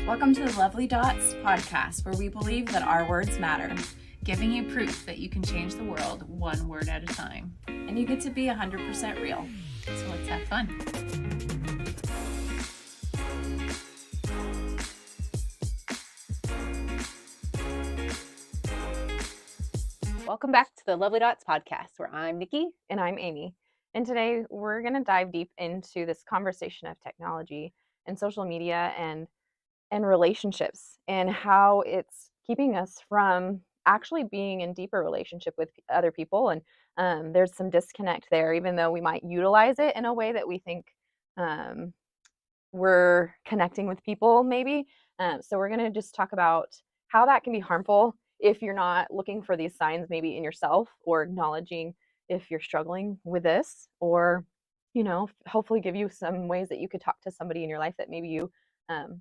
Welcome to the Lovely Dots podcast, where we believe that our words matter, giving you proof that you can change the world one word at a time. And you get to be 100% real. So let's have fun. Welcome back to the Lovely Dots podcast, where I'm Nikki. And I'm Amy. And today we're going to dive deep into this conversation of technology and social media and relationships and how it's keeping us from actually being in deeper relationship with other people. And there's some disconnect there, even though we might utilize it in a way that we think we're connecting with people maybe. So we're going to just talk about how that can be harmful if you're not looking for these signs maybe in yourself, or acknowledging if you're struggling with this, or, you know, hopefully give you some ways that you could talk to somebody in your life that maybe you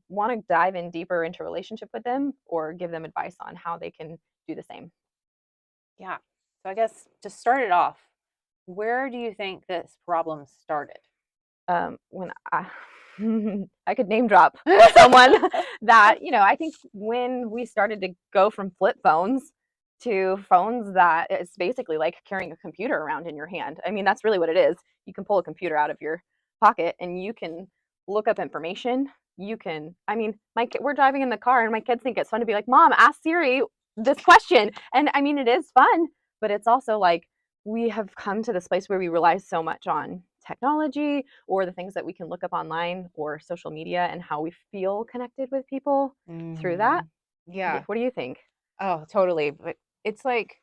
want to dive in deeper into relationship with them, or give them advice on how they can do the same. Yeah. So I guess to start it off, where do you think this problem started? When I could name drop someone that, you know, I think when we started to go from flip phones to phones that it's basically like carrying a computer around in your hand. I mean, that's really what it is. You can pull a computer out of your pocket and you can look up information. You can, I mean, we're driving in the car and my kids think it's fun to be like, Mom, ask Siri this question. And I mean, it is fun, but it's also like we have come to this place where we rely so much on technology or the things that we can look up online or social media, and how we feel connected with people through that. Yeah. What do you think? Oh, totally. But it's like,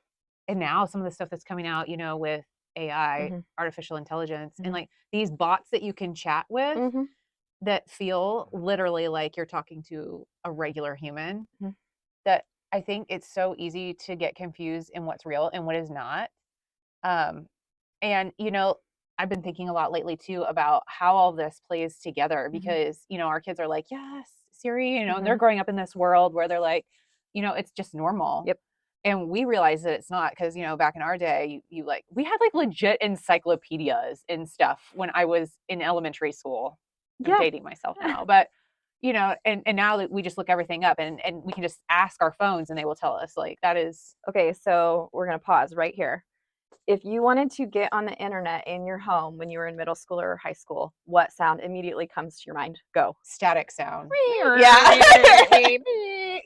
and now some of the stuff that's coming out, you know, with AI, artificial intelligence, and like these bots that you can chat with that feel literally like you're talking to a regular human, that I think it's so easy to get confused in what's real and what is not. And, you know, I've been thinking a lot lately too about how all this plays together, because, you know, our kids are like, yes, Siri, you know, and they're growing up in this world where they're like, you know, it's just normal. Yep. And we realize that it's not, because, you know, back in our day, you like, we had like legit encyclopedias and stuff when I was in elementary school. I'm dating myself now, but you know, and now that we just look everything up and we can just ask our phones and they will tell us. Like, that is okay. So we're going to pause right here. If you wanted to get on the internet in your home when you were in middle school or high school, what sound immediately comes to your mind? Go. static sound. Yeah.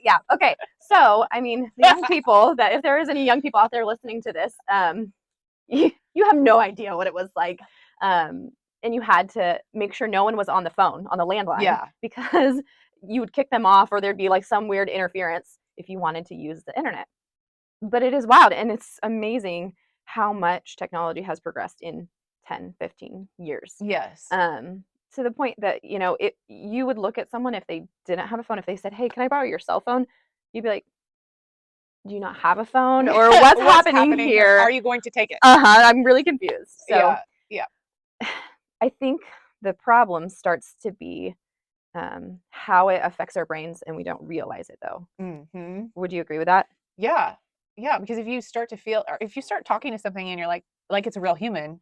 Yeah. Okay. So, I mean, the young people, that if there is any young people out there listening to this, you have no idea what it was like. And you had to make sure no one was on the phone, on the landline. Yeah. Because you would kick them off, or there'd be like some weird interference if you wanted to use the internet. But it is wild, and it's amazing how much technology has progressed in 10, 15 years. Yes. To the point that, you know, you would look at someone if they didn't have a phone, if they said, hey, can I borrow your cell phone? You'd be like, do you not have a phone? Or what's happening here? Are you going to take it? I'm really confused. So yeah. I think the problem starts to be how it affects our brains, and we don't realize it though. Would you agree with that? Yeah. Yeah. Because if you start to feel, or if you start talking to something and you're like it's a real human,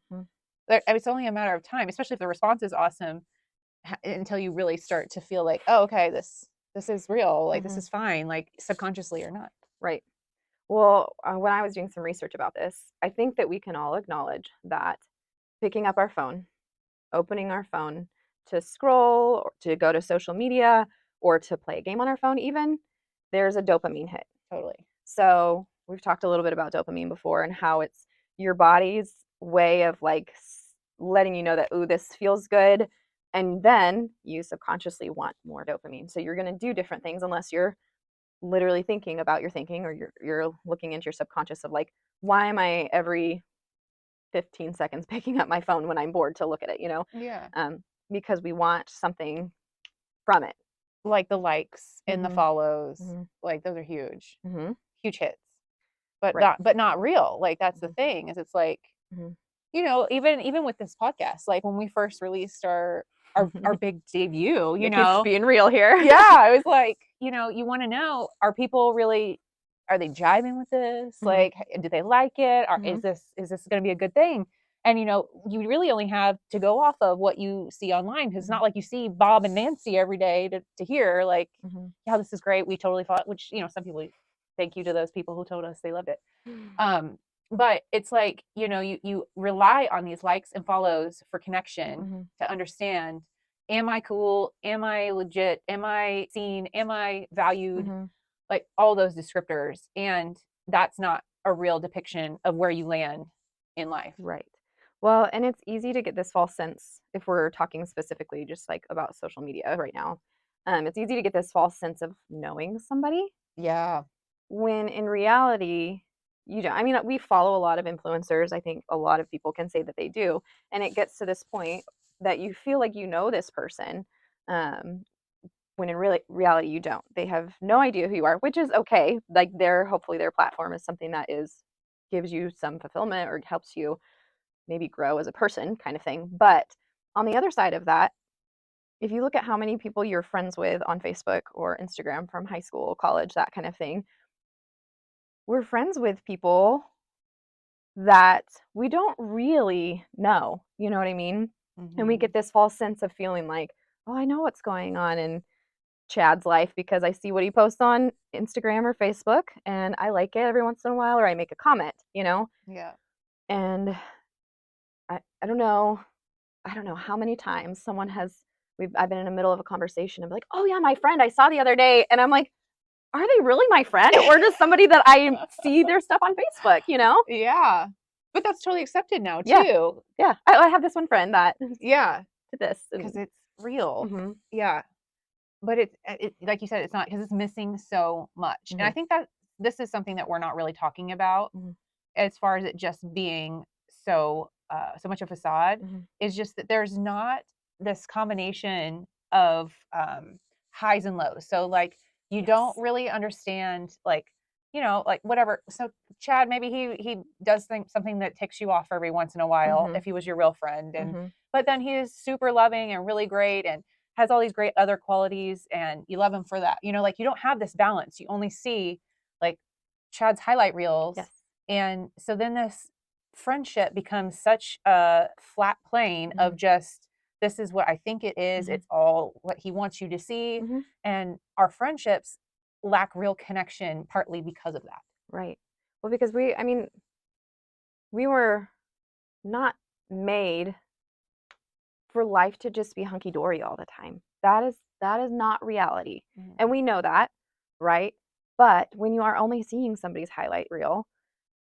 it's only a matter of time, especially if the response is awesome, until you really start to feel like, oh, okay, this is real. Like, this is fine, like subconsciously or not. Right. Well, when I was doing some research about this, I think that we can all acknowledge that picking up our phone, opening our phone to scroll or to go to social media or to play a game on our phone even, there's a dopamine hit. Totally. So we've talked a little bit about dopamine before, and how it's your body's way of like letting you know that, ooh, this feels good. And then you subconsciously want more dopamine. So you're going to do different things, unless you're literally thinking about your thinking, or you're looking into your subconscious of like, why am I every 15 seconds picking up my phone when I'm bored to look at it, you know? Yeah. Because we want something from it. Like the likes and the follows, like those are huge, huge hits, but not real. Like, that's the thing, is it's like, you know, even with this podcast, like when we first released our big debut, you know, being real here. Yeah. I was like, you know, you want to know, are people really, are they jiving with this? Like, do they like it? Or is this going to be a good thing? And, you really only have to go off of what you see online, because it's not like you see Bob and Nancy every day to hear like, yeah, this is great. We totally thought, which, some people, thank you to those people who told us they loved it. But it's like, you rely on these likes and follows for connection to understand, am I cool? Am I legit? Am I seen? Am I valued? Like all those descriptors. And that's not a real depiction of where you land in life. Right. Well, and it's easy to get this false sense, if we're talking specifically just like about social media right now. It's easy to get this false sense of knowing somebody. Yeah. When in reality, you don't. I mean, we follow a lot of influencers. I think a lot of people can say that they do. And it gets to this point that you feel like you know this person, when in reality you don't. They have no idea who you are, which is okay. Like hopefully their platform is something that gives you some fulfillment or helps you maybe grow as a person, kind of thing. But on the other side of that, if you look at how many people you're friends with on Facebook or Instagram from high school, college, that kind of thing, we're friends with people that we don't really know. You know what I mean? And we get this false sense of feeling like, oh, I know what's going on in Chad's life because I see what he posts on Instagram or Facebook and I like it every once in a while, or I make a comment, Yeah. And I don't know how many times I've been in the middle of a conversation and be like, oh yeah, my friend I saw the other day, and I'm like, are they really my friend or just somebody that I see their stuff on Facebook, Yeah. But that's totally accepted now too. Yeah. I have this one friend that did this because it's real. Yeah. But it like you said, it's not, because it's missing so much. And I think that this is something that we're not really talking about as far as it just being so much a facade, is just that there's not this combination of highs and lows. So like you don't really understand like whatever. So Chad, maybe he does something that ticks you off every once in a while if he was your real friend, and but then he is super loving and really great and has all these great other qualities and you love him for that. Like you don't have this balance. You only see like Chad's highlight reels. Yes. And so then this friendship becomes such a flat plane of just, this is what I think it is. It's all what he wants you to see. And our friendships lack real connection partly because of that. Right. Well, because we were not made for life to just be hunky-dory all the time. That is not reality. And we know that, right? But when you are only seeing somebody's highlight reel,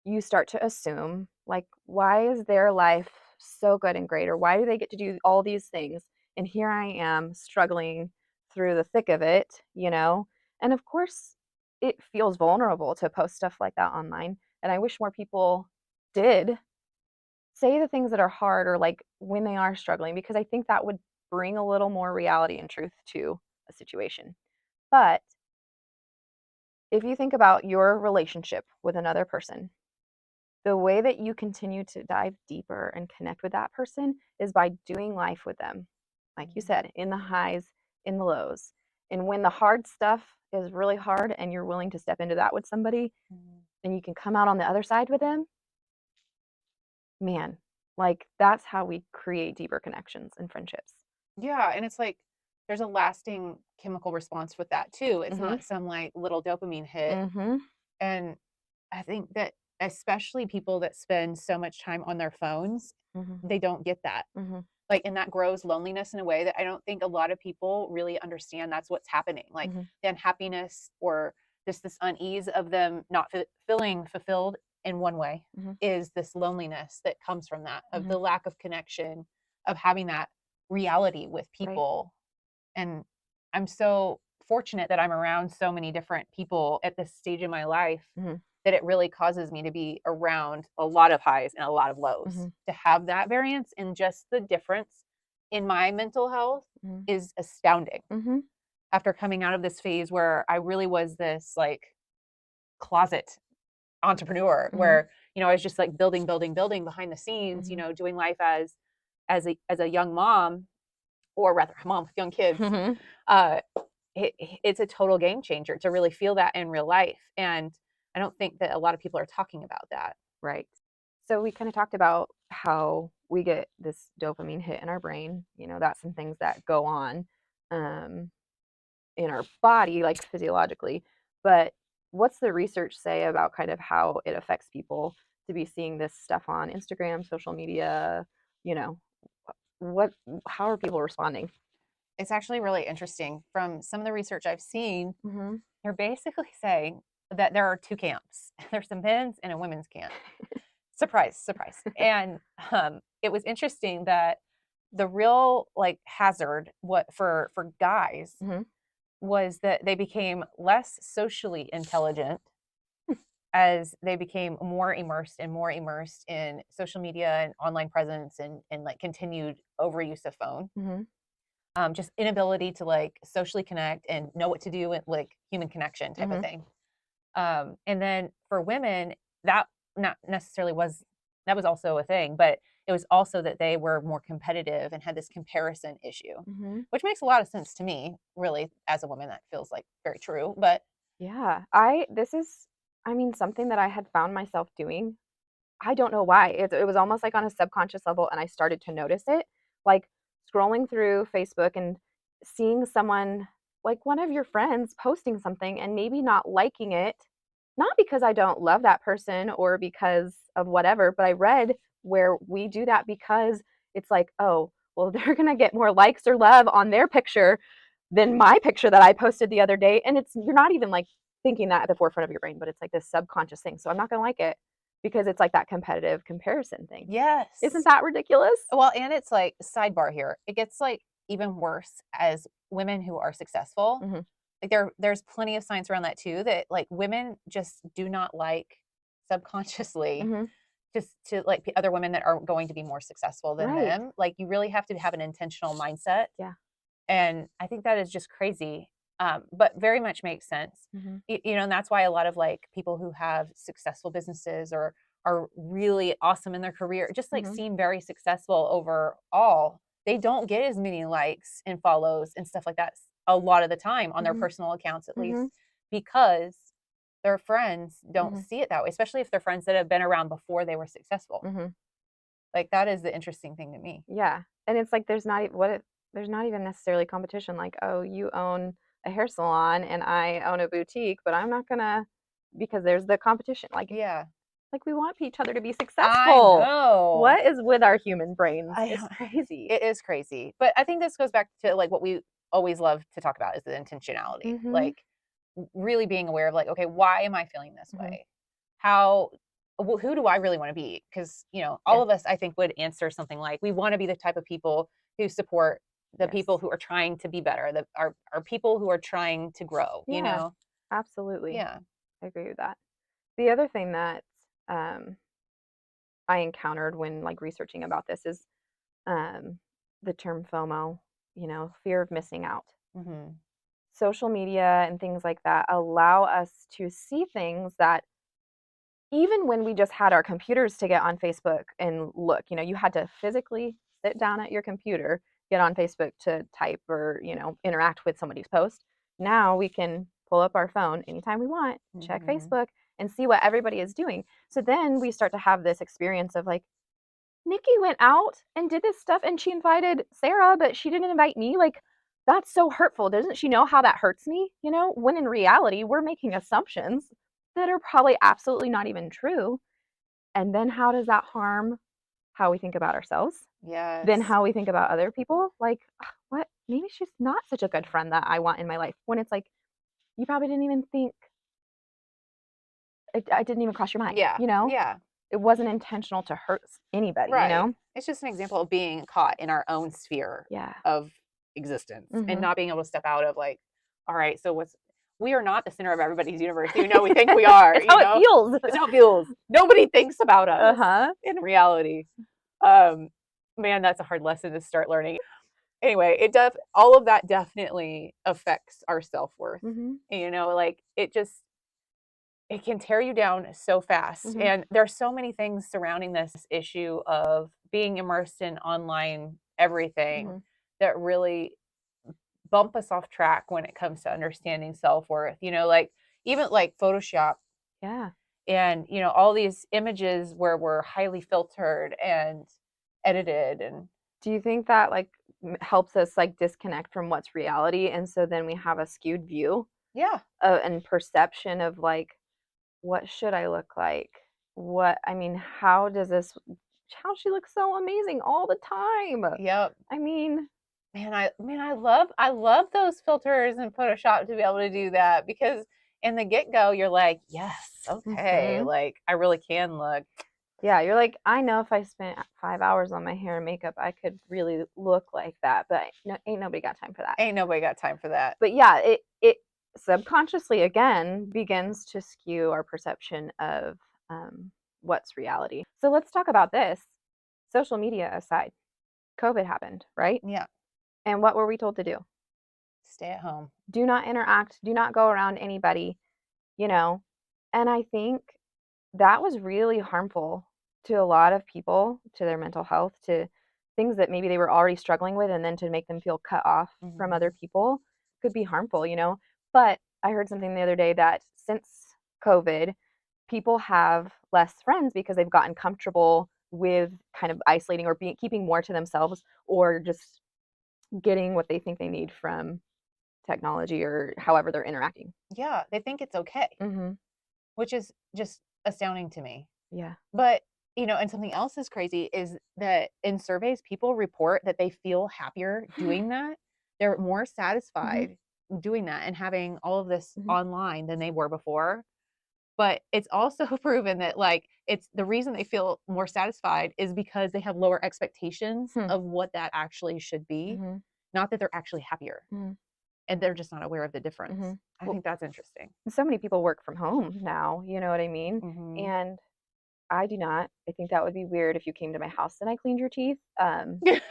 you start to assume, like, why is their life so good and great? Or why do they get to do all these things? And here I am struggling through the thick of it, And of course, it feels vulnerable to post stuff like that online. And I wish more people did say the things that are hard, or like when they are struggling, because I think that would bring a little more reality and truth to a situation. But if you think about your relationship with another person, the way that you continue to dive deeper and connect with that person is by doing life with them. Like you said, in the highs, in the lows. And when the hard stuff is really hard and you're willing to step into that with somebody, and you can come out on the other side with them, man, like that's how we create deeper connections and friendships. Yeah. And it's like, there's a lasting chemical response with that too. It's not some like little dopamine hit. And I think that especially people that spend so much time on their phones, they don't get that. Like, and that grows loneliness in a way that I don't think a lot of people really understand that's what's happening. Like the unhappiness or just this unease of them not feeling fulfilled in one way is this loneliness that comes from that, of the lack of connection, of having that reality with people. Right. And I'm so fortunate that I'm around so many different people at this stage in my life that it really causes me to be around a lot of highs and a lot of lows. To have that variance and just the difference in my mental health is astounding. After coming out of this phase where I really was this like closet entrepreneur, where I was just like building behind the scenes, doing life as a young mom, or rather mom with young kids. It's a total game changer to really feel that in real life. And I don't think that a lot of people are talking about that. Right. So we kind of talked about how we get this dopamine hit in our brain. That's some things that go on in our body, like physiologically. But what's the research say about kind of how it affects people to be seeing this stuff on Instagram, social media? You know, what? How are people responding? It's actually really interesting. From some of the research I've seen, Mm-hmm. they're basically saying that there are two camps. There's a men's and a women's camp. Surprise, surprise. And it was interesting that the real like hazard for guys Mm-hmm. was that they became less socially intelligent as they became more immersed in social media and online presence and like continued overuse of phone. Mm-hmm. Just inability to like socially connect and know what to do with like human connection type of thing. And then for women, that not necessarily that was also a thing, but it was also that they were more competitive and had this comparison issue, which makes a lot of sense to me, really, as a woman. That feels like very true. But yeah, this is, I mean, something that I had found myself doing. I don't know why. It was almost like on a subconscious level, and I started to notice it, like scrolling through Facebook and seeing someone, like one of your friends, posting something and maybe not liking it, not because I don't love that person or because of whatever, but I read where we do that because it's like, oh, well, they're going to get more likes or love on their picture than my picture that I posted the other day. And you're not even like thinking that at the forefront of your brain, but it's like this subconscious thing. So I'm not going to like it because it's like that competitive comparison thing. yes, Isn't that ridiculous? well, and it's like sidebar here. It gets like even worse as women who are successful. Like there's plenty of science around that too, that like women just do not like subconsciously just to like other women that are going to be more successful than them. Like you really have to have an intentional mindset. Yeah. And I think that is just crazy. But very much makes sense. And that's why a lot of like people who have successful businesses or are really awesome in their career just like seem very successful overall. They don't get as many likes and follows and stuff like that a lot of the time on their personal accounts, at least, because their friends don't see it that way, especially if they're friends that have been around before they were successful. Like that is the interesting thing to me. Yeah. And it's like there's not even necessarily competition, like, oh, you own a hair salon and I own a boutique, but I'm not gonna, because there's the competition. Like, yeah, like we want each other to be successful. I know. What is with our human brains? It's crazy. It is crazy. But I think this goes back to like what we always love to talk about is the intentionality. Like really being aware of like, okay, why am I feeling this way? Who do I really want to be? Because, all of us, I think, would answer something like, we want to be the type of people who support the people who are trying to be better, that are people who are trying to grow, Absolutely. Yeah. I agree with that. The other thing that I encountered when like researching about this is the term FOMO, fear of missing out. Social media and things like that allow us to see things that even when we just had our computers to get on Facebook and look, you had to physically sit down at your computer, get on Facebook to type or, interact with somebody's post. Now we can pull up our phone anytime we want, check Facebook and see what everybody is doing. So then we start to have this experience of like, Nikki went out and did this stuff and she invited Sarah, but she didn't invite me. Like, that's so hurtful. Doesn't she know how that hurts me? When in reality, we're making assumptions that are probably absolutely not even true. And then how does that harm how we think about ourselves? Yeah. Then how we think about other people? Like, what? Maybe she's not such a good friend that I want in my life. When it's like, you probably didn't even think, it didn't even cross your mind. Yeah. Yeah. It wasn't intentional to hurt anybody, right. It's just an example of being caught in our own sphere of existence and not being able to step out of like, all right, so we are not the center of everybody's universe, even though we think we are. It's how it feels. It's how it feels. Nobody thinks about us in reality. Man, that's a hard lesson to start learning. Anyway, all of that definitely affects our self-worth. Like it can tear you down so fast. And there's so many things surrounding this issue of being immersed in online everything that really bump us off track when it comes to understanding self-worth. Like even like Photoshop. Yeah. and all these images where we're highly filtered and edited. And do you think that like helps us like disconnect from what's reality, and so then we have a skewed view and perception of like, what should I look like? How she looks so amazing all the time. Yep. I mean, I love those filters in Photoshop to be able to do that, because in the get-go you're like, yes, okay, like I really can look. Yeah, you're like, I know if I spent 5 hours on my hair and makeup, I could really look like that, but ain't nobody got time for that. Ain't nobody got time for that. But yeah, it subconsciously again begins to skew our perception of what's reality. So let's talk about this. Social media aside, COVID happened, right? Yeah. And what were we told to do? Stay at home. Do not interact. Do not go around anybody, And I think that was really harmful to a lot of people, to their mental health, to things that maybe they were already struggling with, and then to make them feel cut off from other people could be harmful, But I heard something the other day that since COVID, people have less friends because they've gotten comfortable with kind of isolating or keeping more to themselves, or just getting what they think they need from technology or however they're interacting. Yeah, they think it's okay, which is just astounding to me. Yeah. But, and something else is crazy is that in surveys, people report that they feel happier doing that. They're more satisfied doing that and having all of this online than they were before. But it's also proven that like it's the reason they feel more satisfied is because they have lower expectations of what that actually should be. Not that they're actually happier. And they're just not aware of the difference. I think that's interesting. So many people work from home now, you know what I mean? And I do not. I think that would be weird if you came to my house and I cleaned your teeth. That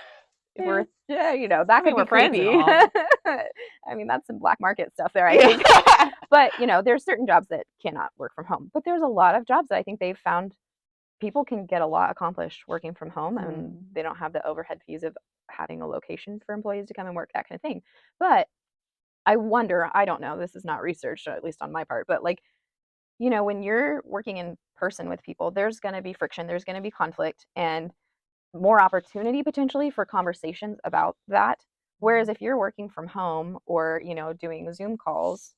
could be creepy. I mean, that's some black market stuff there, I think. But, there's certain jobs that cannot work from home. But there's a lot of jobs that I think they've found people can get a lot accomplished working from home, and they don't have the overhead fees of having a location for employees to come and work, that kind of thing. But I wonder, I don't know, this is not research, at least on my part, but like, when you're working in person with people, there's going to be friction, there's going to be conflict, and more opportunity potentially for conversations about that. Whereas if you're working from home or, doing Zoom calls,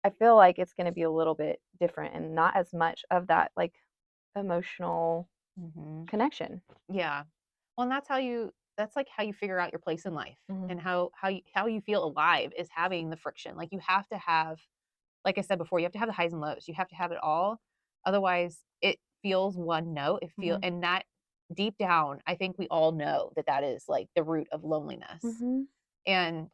I feel like it's going to be a little bit different and not as much of that like emotional connection. Yeah. Well, and that's like how you figure out your place in life, and how you feel alive is having the friction. Like you have to have, like I said before, you have to have the highs and lows. You have to have it all. Otherwise it feels one note. And that deep down, I think we all know that is like the root of loneliness. And,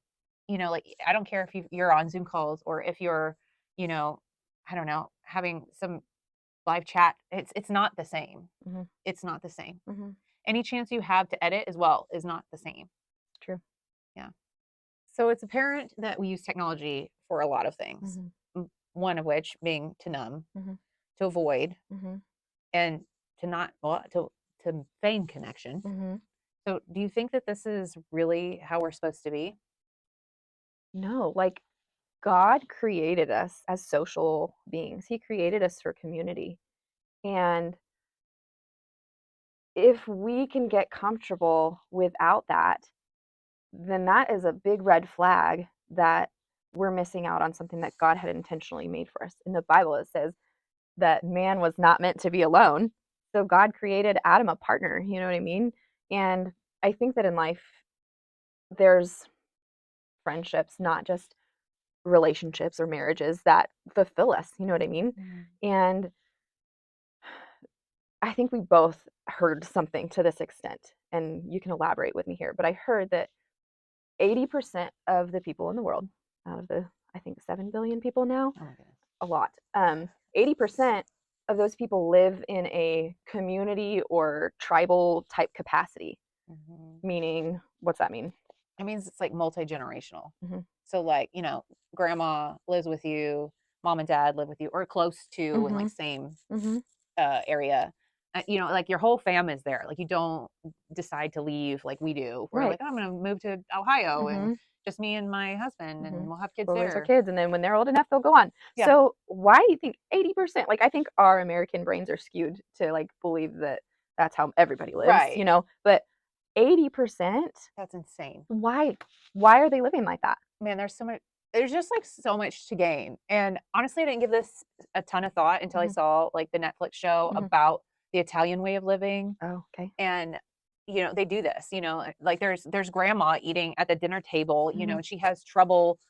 like, I don't care if you're on Zoom calls or if you're, I don't know, having some live chat, it's not the same. It's not the same. Any chance you have to edit as well is not the same. True. Yeah. So it's apparent that we use technology for a lot of things. One of which being to numb, to avoid, and to not to feign connection. So do you think that this is really how we're supposed to be? No, like God created us as social beings. He created us for community. And if we can get comfortable without that, then that is a big red flag that we're missing out on something that God had intentionally made for us. In the Bible, it says that man was not meant to be alone. So God created Adam a partner, you know what I mean? And I think that in life, there's friendships, not just relationships or marriages, that fulfill us, you know what I mean? And I think we both heard something to this extent, and you can elaborate with me here, but I heard that 80% of the people in the world, out of the, I think, 7 billion people now, a lot, 80% of those people live in a community or tribal type capacity. Meaning, what's that mean? It means it's like multi-generational. So like, grandma lives with you, mom and dad live with you, or close to, in like same area. Like your whole fam is there. Like you don't decide to leave like we do. We're like, oh, I'm going to move to Ohio and just me and my husband, and we'll have kids We'll there. raise our kids, and then when they're old enough, they'll go on. Yeah. So why do you think 80%? Like, I think our American brains are skewed to like believe that that's how everybody lives, Right. you know. But 80%, that's insane. Why are they living like that? Man, there's just like so much to gain. And honestly, I didn't give this a ton of thought until I saw like the Netflix show about the Italian way of living. Oh, okay. And you know, they do this, you know, like there's grandma eating at the dinner table, you know, and she has trouble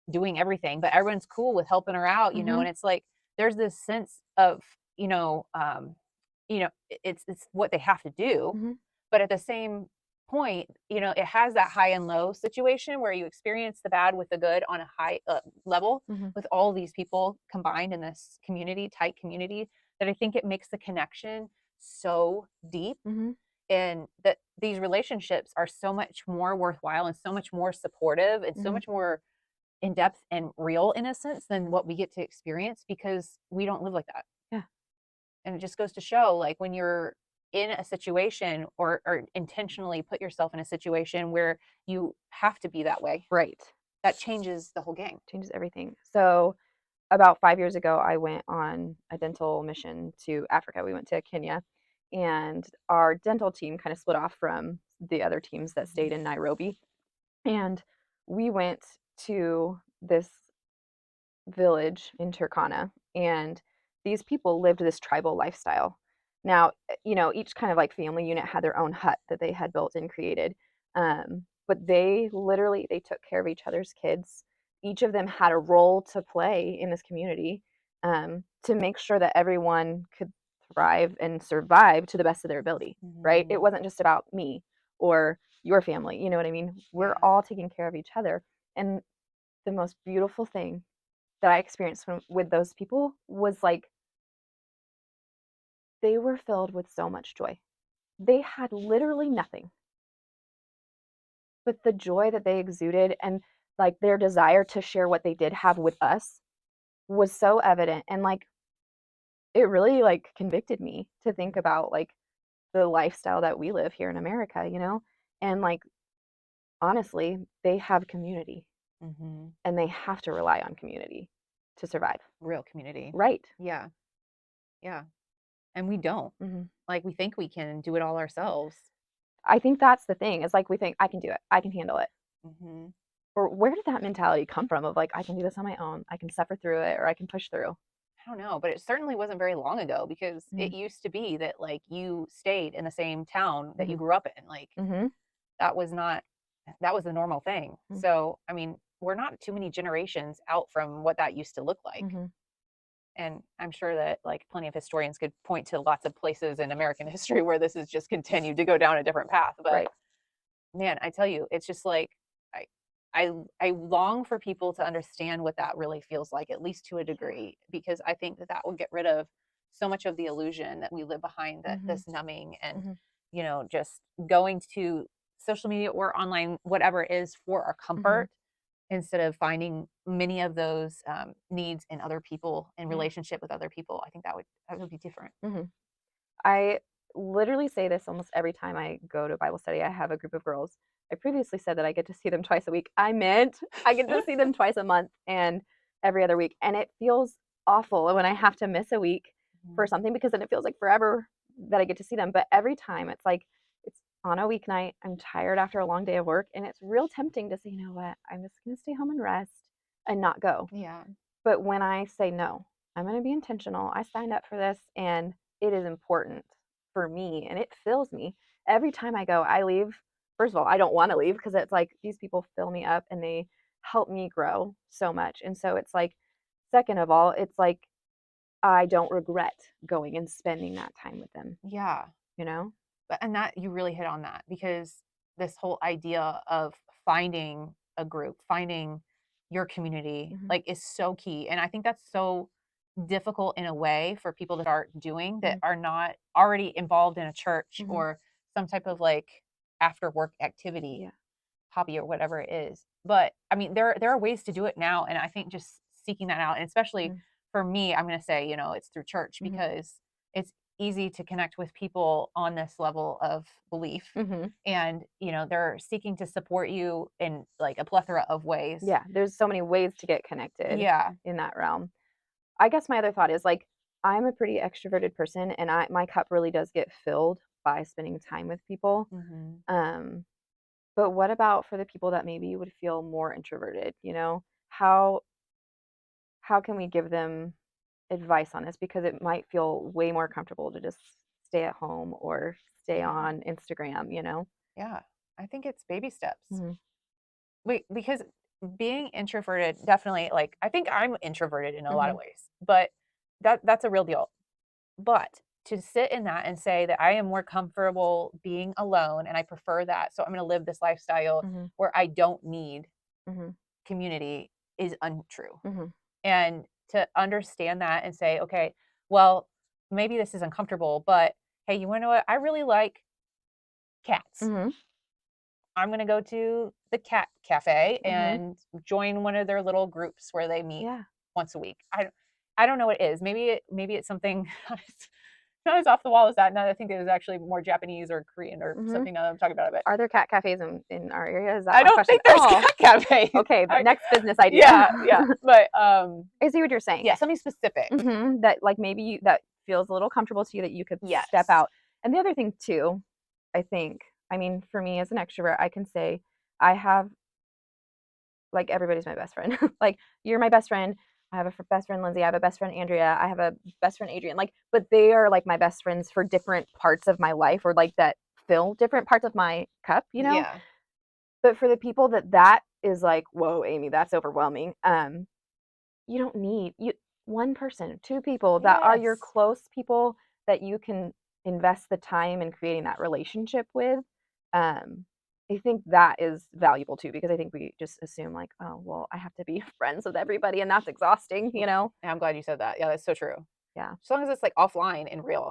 doing everything, but everyone's cool with helping her out, you know, and it's like there's this sense of, it's what they have to do. But at the same point, you know, it has that high and low situation where you experience the bad with the good on a high level with all these people combined in this tight community, that I think it makes the connection so deep. And that these relationships are so much more worthwhile and so much more supportive and so much more in depth and real in a sense than what we get to experience, because we don't live like that. Yeah. And it just goes to show, like, when you're in a situation or intentionally put yourself in a situation where you have to be that way, right, that changes the whole game. Changes everything. So about 5 years ago, I went on a dental mission to Africa. We went to Kenya, and our dental team kind of split off from the other teams that stayed in Nairobi. And we went to this village in Turkana, and these people lived this tribal lifestyle. Now, you know, each kind of like family unit had their own hut that they had built and created. But they took care of each other's kids. Each of them had a role to play in this community, to make sure that everyone could thrive and survive to the best of their ability, right? It wasn't just about me or your family, you know what I mean? We're all taking care of each other. And the most beautiful thing that I experienced with those people was like, they were filled with so much joy. They had literally nothing, but the joy that they exuded and like their desire to share what they did have with us was so evident. And like, it really like convicted me to think about like the lifestyle that we live here in America, you know? And like, honestly, they have community, and they have to rely on community to survive. Real community. Right. Yeah. And we don't. Like, we think we can do it all ourselves. I think that's the thing. It's like we think, I can do it. I can handle it. Or where did that mentality come from of like, I can do this on my own. I can suffer through it, or I can push through. I don't know, but it certainly wasn't very long ago, because it used to be that like you stayed in the same town that you grew up in. Like that was the normal thing. So, I mean, we're not too many generations out from what that used to look like. And I'm sure that like plenty of historians could point to lots of places in American history where this has just continued to go down a different path. But man, I tell you, it's just like, I long for people to understand what that really feels like, at least to a degree, because I think that would get rid of so much of the illusion that we live behind, that this numbing and, you know, just going to social media or online, whatever it is, for our comfort, instead of finding many of those needs in other people, in relationship with other people. I think that would be different. I literally say this almost every time I go to Bible study. I have a group of girls. I previously said that I get to see them twice a week. I meant I get to see them twice a month and every other week. And it feels awful when I have to miss a week for something, because then it feels like forever that I get to see them. But every time it's like, it's on a weeknight. I'm tired after a long day of work, and it's real tempting to say, you know what, I'm just going to stay home and rest and not go. Yeah. But when I say, no, I'm going to be intentional. I signed up for this, and it is important for me, and it fills me. Every time I go, I leave. First of all, I don't want to leave, because it's like these people fill me up and they help me grow so much. And so it's like, second of all, it's like I don't regret going and spending that time with them. Yeah. You know? And that, you really hit on that, because this whole idea of finding a group, finding your community, like, is so key. And I think that's so difficult in a way for people that are doing that, are not already involved in a church or some type of like after work activity, hobby, or whatever it is. But I mean, there are ways to do it now. And I think just seeking that out, and especially for me, I'm going to say, you know, it's through church, because easy to connect with people on this level of belief. And, you know, they're seeking to support you in like a plethora of ways. Yeah, there's so many ways to get connected in that realm. I guess my other thought is like, I'm a pretty extroverted person, and my cup really does get filled by spending time with people. But what about for the people that maybe would feel more introverted? You know, how can we give them advice on this, because it might feel way more comfortable to just stay at home or stay on Instagram, you know? Yeah, I think it's baby steps. Because being introverted, definitely, like, I think I'm introverted in a lot of ways, but that's a real deal. But to sit in that and say that I am more comfortable being alone and I prefer that, so I'm going to live this lifestyle where I don't need community is untrue. And to understand that and say, okay, well, maybe this is uncomfortable, but hey, you want to know what? I really like cats. I'm going to go to the cat cafe and join one of their little groups where they meet once a week. I don't know what it is. Maybe it's something not as off the wall as that. Now I think it was actually more Japanese or Korean or something. Now that I'm talking about it. Are there cat cafes in our area? Is that I don't think there's cat cafes. Okay, but next business idea. Yeah. But I see what you're saying. Yeah, something specific. That like maybe that feels a little comfortable to you, that you could step out. And the other thing too, I think, I mean, for me as an extrovert, I can say I have, like, everybody's my best friend. Like, you're my best friend. I have a best friend, Lindsay. I have a best friend, Andrea. I have a best friend, Adrian. Like, but they are like my best friends for different parts of my life, or like that fill different parts of my cup, you know? Yeah. But for the people that is like, whoa, Amy, that's overwhelming. You don't need one person, two people that are your close people that you can invest the time in creating that relationship with. I think that is valuable too, because I think we just assume like, oh, well, I have to be friends with everybody, and that's exhausting, you know? Yeah, I'm glad you said that. Yeah, that's so true. Yeah. As long as it's like offline and real,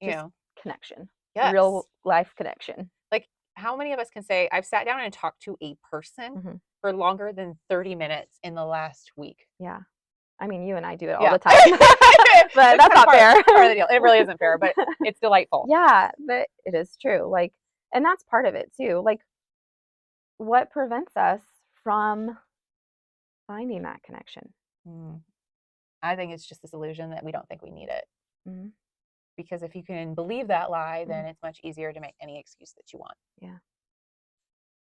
you know, connection, real life connection. Like, how many of us can say I've sat down and talked to a person for longer than 30 minutes in the last week? Yeah. I mean, you and I do it all the time, but that's not fair. Part of the deal. It really isn't fair, but it's delightful. Yeah, but it is true. Like, and that's part of it too. Like, what prevents us from finding that connection? I think it's just this illusion that we don't think we need it. Because if you can believe that lie, then it's much easier to make any excuse that you want. Yeah.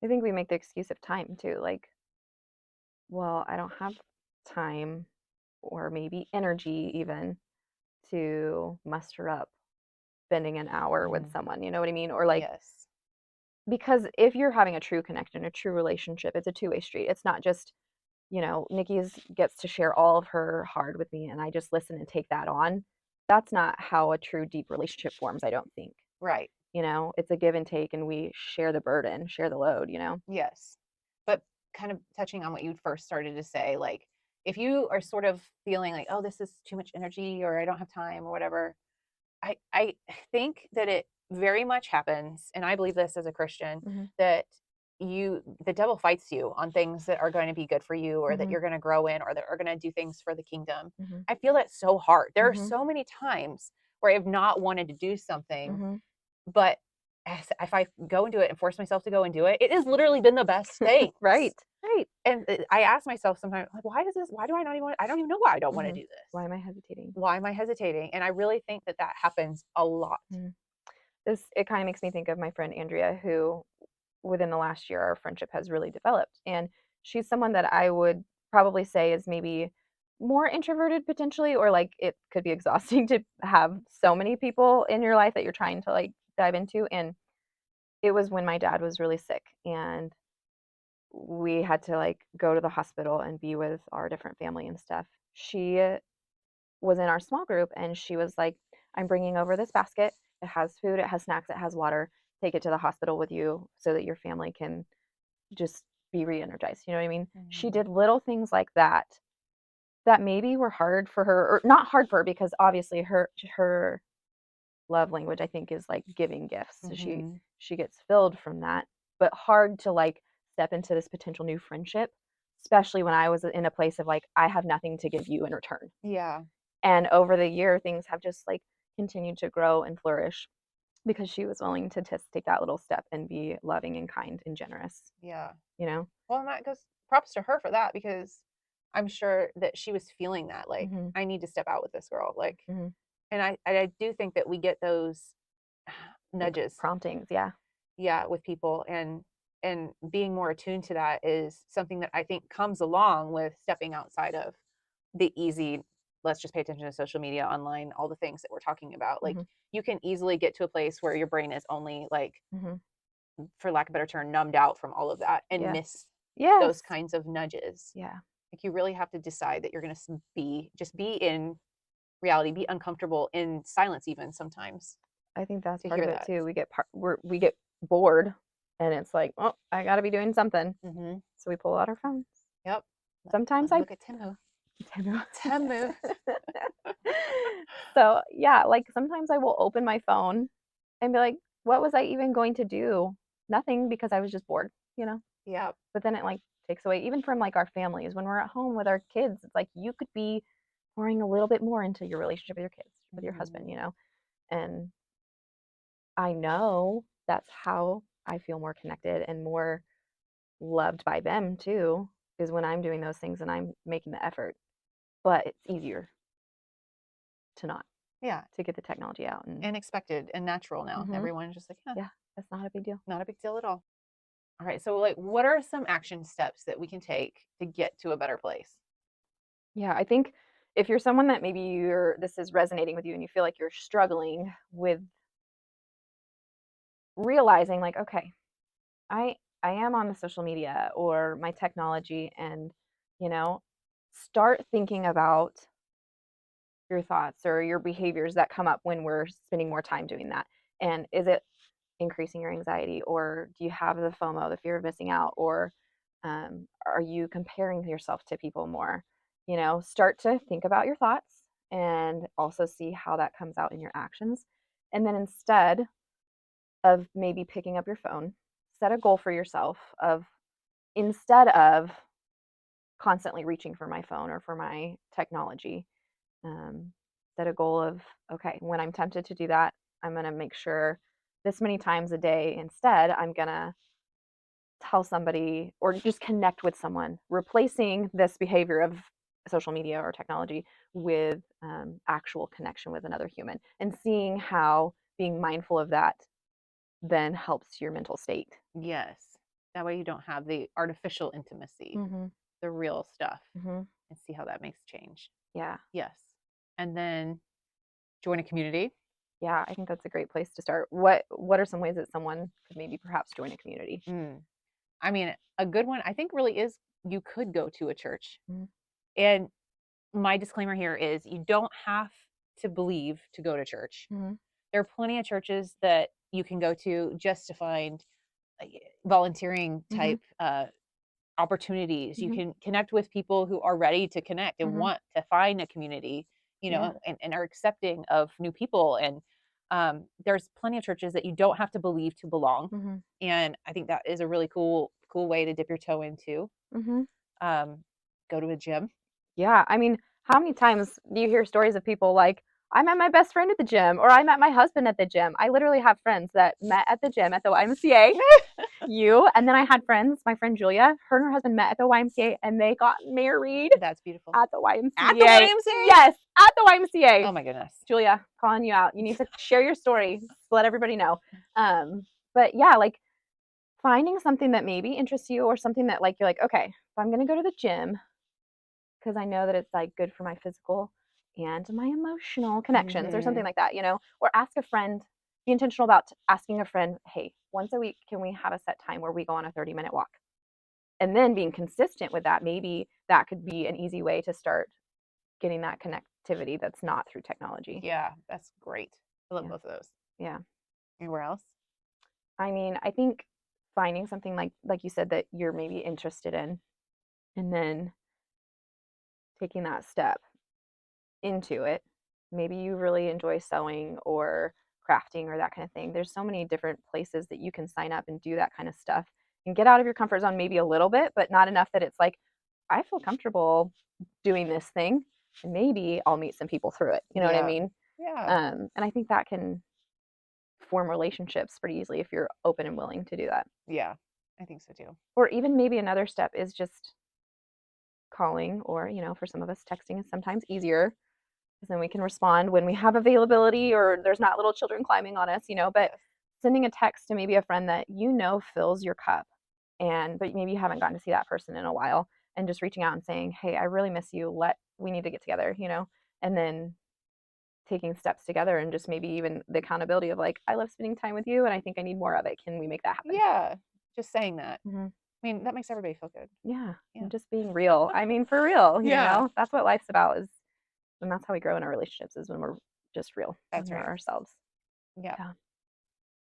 I think we make the excuse of time too. Like, well, I don't have time, or maybe energy even, to muster up spending an hour with someone, you know what I mean? Or like, because if you're having a true connection, a true relationship, it's a two-way street. It's not just, you know, Nikki's gets to share all of her hard with me and I just listen and take that on. That's not how a true deep relationship forms, I don't think. Right. You know, it's a give and take, and we share the burden, share the load, you know? Yes. But kind of touching on what you first started to say, like, if you are sort of feeling like, oh, this is too much energy, or I don't have time, or whatever, I think that it very much happens, and I believe this as a Christian, that the devil fights you on things that are going to be good for you, or that you're going to grow in, or that are going to do things for the kingdom. I feel that so hard. There are so many times where I have not wanted to do something, but if I go and do it and force myself to go and do it, it has literally been the best thing. Right. And I ask myself sometimes, like, why do I not even I don't even know why I don't want to do this. Why am I hesitating? And I really think that happens a lot. It kind of makes me think of my friend Andrea, who within the last year our friendship has really developed, and she's someone that I would probably say is maybe more introverted potentially, or like it could be exhausting to have so many people in your life that you're trying to like dive into. And it was when my dad was really sick, and we had to like go to the hospital and be with our different family and stuff. She was in our small group, and she was like, I'm bringing over this basket. It has food, it has snacks, it has water. Take it to the hospital with you so that your family can just be re-energized. You know what I mean? She did little things like that maybe were hard for her, or not hard for her, because obviously her love language, I think, is like giving gifts. So she gets filled from that, but hard to like step into this potential new friendship, especially when I was in a place of like, I have nothing to give you in return. Yeah. And over the year, things have just like continued to grow and flourish because she was willing to just take that little step and be loving and kind and generous, Yeah. you know? Well, and that goes props to her for that, because I'm sure that she was feeling that, like, Mhm. I need to step out with this girl. Like, Mhm. and I do think that we get those nudges, Promptings, yeah. yeah, with people, and being more attuned to that is something that I think comes along with stepping outside of the easy, let's just pay attention to social media, online, all the things that we're talking about. Like, Mhm. you can easily get to a place where your brain is only, like, Mhm. for lack of a better term, numbed out from all of that and Yeah. miss Yes. those kinds of nudges. Yeah. Like, you really have to decide that you're going to be in reality, be uncomfortable in silence, even sometimes, I think that's to part of hear it that. too. We get bored and it's like, oh, I got to be doing something. Mm-hmm. So we pull out our phones. Yep. Sometimes Look at Temu. Temu. Temu. So yeah, like sometimes I will open my phone and be like, what was I even going to do? Nothing, because I was just bored, you know? Yeah. But then it like takes away even from like our families when we're at home with our kids. It's like you could be pouring a little bit more into your relationship with your kids, with your husband, you know? And I know that's how I feel more connected and more loved by them too, is when I'm doing those things and I'm making the effort. But it's easier to not, Yeah. to get the technology out And expected and natural now. Mhm. Everyone's just like, Yeah, that's not a big deal. not a big deal at all. All right. So, like, what are some action steps that we can take to get to a better place? Yeah, I think if you're someone that maybe this is resonating with you and you feel like you're struggling with realizing like, okay, I I am on the social media or my technology, and you know, start thinking about your thoughts or your behaviors that come up when we're spending more time doing that. And is it increasing your anxiety, or do you have the FOMO, the fear of missing out, or are you comparing yourself to people more? You know, start to think about your thoughts and also see how that comes out in your actions. And then instead of maybe picking up your phone, set a goal for yourself of, instead of constantly reaching for my phone or for my technology, um, set a goal of, okay, when I'm tempted to do that, I'm going to make sure this many times a day. Instead, I'm going to tell somebody or just connect with someone, replacing this behavior of social media or technology with actual connection with another human, and seeing how being mindful of that then helps your mental state. Yes. That way you don't have the artificial intimacy, the real stuff, and see how that makes change. Yeah. Yes. And then join a community. Yeah, I think that's a great place to start. What are some ways that someone could maybe perhaps join a community? I mean, a good one I think really is, you could go to a church. Mhm. And my disclaimer here is, you don't have to believe to go to church. There are plenty of churches that you can go to just to find volunteering type opportunities. You can connect with people who are ready to connect and want to find a community, you know, and are accepting of new people. And there's plenty of churches that you don't have to believe to belong. And I think that is a really cool way to dip your toe into. Go to a gym. Yeah, I mean, how many times do you hear stories of people like, I met my best friend at the gym, or I met my husband at the gym? I literally have friends that met at the gym at the YMCA. And then I had friends, my friend Julia, her and her husband met at the YMCA and they got married. That's beautiful. At the YMCA. At the YMCA? Yes, at the YMCA. Oh my goodness. Julia, calling you out. You need to share your story. Let everybody know. But yeah, like finding something that maybe interests you, or something that like you're like, okay, if I'm gonna go to the gym, because I know that it's like good for my physical and my emotional connections, or something like that, you know, or ask a friend, be intentional about asking a friend, hey, once a week, can we have a set time where we go on a 30-minute walk? And then being consistent with that, maybe that could be an easy way to start getting that connectivity that's not through technology. Yeah, that's great. I love both of those. Yeah. Anywhere else? I mean, I think finding something like you said that you're maybe interested in, and then taking that step into it. Maybe you really enjoy sewing or crafting or that kind of thing. There's so many different places that you can sign up and do that kind of stuff and get out of your comfort zone maybe a little bit, but not enough that it's like, I feel comfortable doing this thing and maybe I'll meet some people through it. You know what I mean? Yeah. And I think that can form relationships pretty easily if you're open and willing to do that. Yeah. I think so too. Or even maybe another step is just calling, or, for some of us, texting is sometimes easier because then we can respond when we have availability or there's not little children climbing on us, but Yes. sending a text to maybe a friend that fills your cup, but maybe you haven't gotten to see that person in a while, and just reaching out and saying, hey, I really miss you, we need to get together, and then taking steps together, and just maybe even the accountability of like, I love spending time with you and I think I need more of it, can we make that happen? Yeah. Just saying that. Mhm. I mean, that makes everybody feel good. Yeah, Yeah. and just being real. I mean, for real, Yeah. that's what life's about, and that's how we grow in our relationships, is when we're just real. That's When we're right. ourselves. Yeah. Yeah.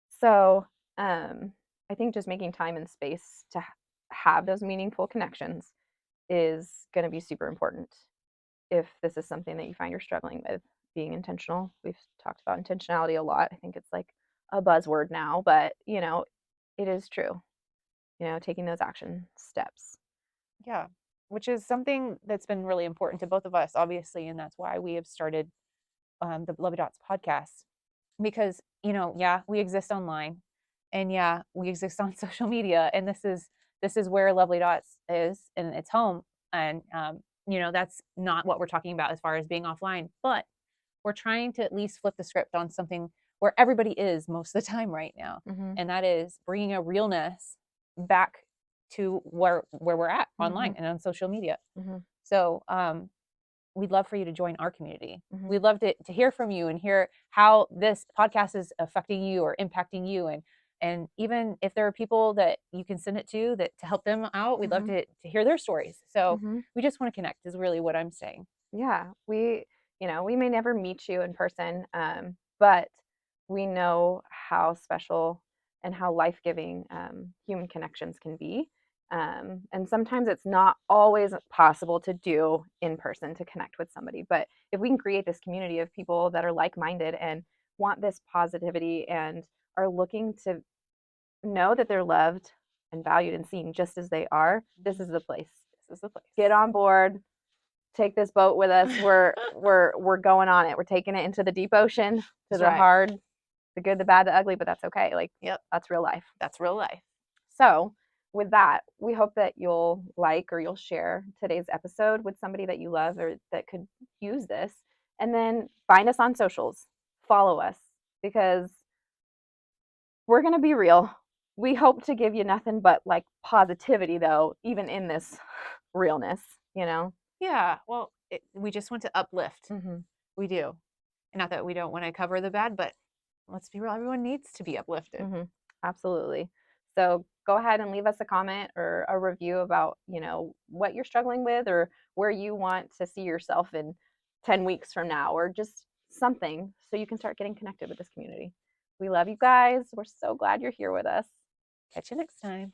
So, I think just making time and space to have those meaningful connections is going to be super important. If this is something that you find you're struggling with, being intentional. We've talked about intentionality a lot. I think it's like a buzzword now, but it is true. Taking those action steps. Yeah. Which is something that's been really important to both of us, obviously. And that's why we have started the Lovey Dots podcast. Because, yeah, we exist online, and yeah, we exist on social media. And this is where Lovely Dots is, and it's home. And, that's not what we're talking about as far as being offline. But we're trying to at least flip the script on something where everybody is most of the time right now. Mm-hmm. And that is bringing a realness back to where we're at online and on social media. Mm-hmm. So we'd love for you to join our community. Mm-hmm. We'd love to hear from you and hear how this podcast is affecting you or impacting you. And even if there are people that you can send it to help them out, we'd love to hear their stories. So we just want to connect is really what I'm saying. Yeah, we may never meet you in person, but we know how special and how life-giving human connections can be. And sometimes it's not always possible to do in person, to connect with somebody. But if we can create this community of people that are like-minded and want this positivity and are looking to know that they're loved and valued and seen just as they are, this is the place. This is the place. Get on board. Take this boat with us. We're going on it. We're taking it into the deep ocean, to the hard, the good, the bad, the ugly, but that's okay. Like, yep, that's real life. That's real life. So with that, we hope that you'll like or you'll share today's episode with somebody that you love or that could use this. And then find us on socials. Follow us, because we're going to be real. We hope to give you nothing but like positivity, though, even in this realness, Yeah, well, we just want to uplift. Mm-hmm. We do. And not that we don't want to cover the bad, but let's be real, everyone needs to be uplifted. Mm-hmm. Absolutely. So go ahead and leave us a comment or a review about, what you're struggling with, or where you want to see yourself in 10 weeks from now, or just something, so you can start getting connected with this community. We love you guys. We're so glad you're here with us. Catch you next time.